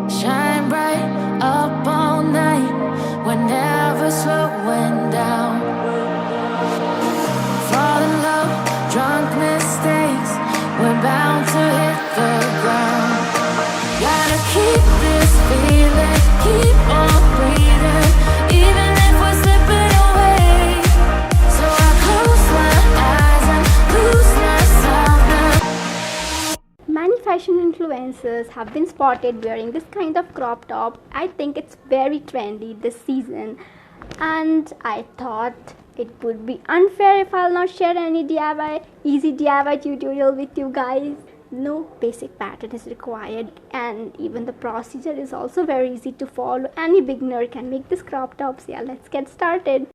Shine bright up all night, we're never slowing down. Fall in love, drunk mistakes, we're bound to hit the ground. Gotta keep this feeling, keep on breathing, even if we're slipping away. So I close my eyes and lose myself now. Many fashion influencers have been spotted wearing this kind of crop top. I think it's very trendy this season, and I thought it would be unfair if I'll not share any easy DIY tutorial with you guys. No basic pattern is required, and even the procedure is also very easy to follow. Any beginner can make this crop tops. Yeah, let's get started.